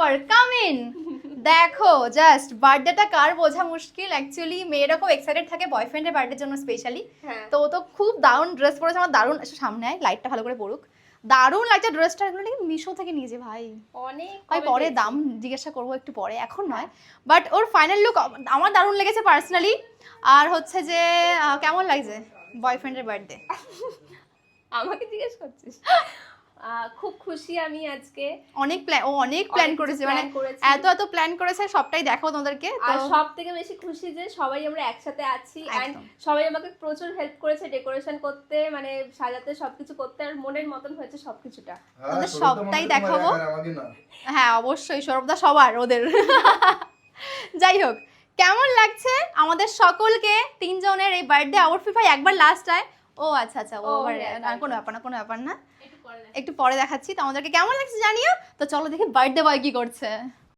Offer come in. দেখো just বার্থডেটা কার বোঝা মুশকিল, অ্যাকচুয়ালি মেয়েরা খুব এক্সাইটেড থাকে বয়ফ্রেন্ডের বার্থডের জন্য স্পেশালি। তো ও তো খুব দারুণ ড্রেস পরেছে, আমার দারুণ, সামনে আয় লাইটটা ভালো করে পড়ুক, দারুণ লাগছে ড্রেসটা। এগুলো নাকি মিশো থেকে নিয়েছে ভাই, অনেক ভাই পরে দাম জিজ্ঞাসা করবো একটু পরে, এখন নয়। বাট ওর ফাইনাল লুক আমার দারুণ লেগেছে পার্সোনালি। আর হচ্ছে যে কেমন লাগছে বয়ফ্রেন্ডের বার্থডে? আমাকে জিজ্ঞেস করছিস? খুব খুশি আমি আজকে। অনেক প্ল্যান করেছে, মানে এত প্ল্যান করেছে, সবটাই দেখাবো তোমাদেরকে। আর সব থেকে বেশি খুশি যে সবাই আমরা একসাথে আছি, এন্ড সবাই আমাকে প্রচুর হেল্প করেছে ডেকোরেশন করতে, মানে সাজাতে, সবকিছু করতে, আর মনের মতন হয়েছে সবকিছুটা। ওদের সবটাই দেখাবো। হ্যাঁ অবশ্যই, সৌরভদা সবার ওদের। যাই হোক, কেমন লাগছে আমাদের সকলকে তিনজনের এই বার্থডে আউটফিট? ভাই একবার লাস্ট আয়। ও আচ্ছা কোনো ব্যাপার না, একটু পরে দেখাচ্ছি। তো আমাদেরকে কেমন লাগছে জানিও। তো চলো দেখি বার্থডে বয় কি করছে।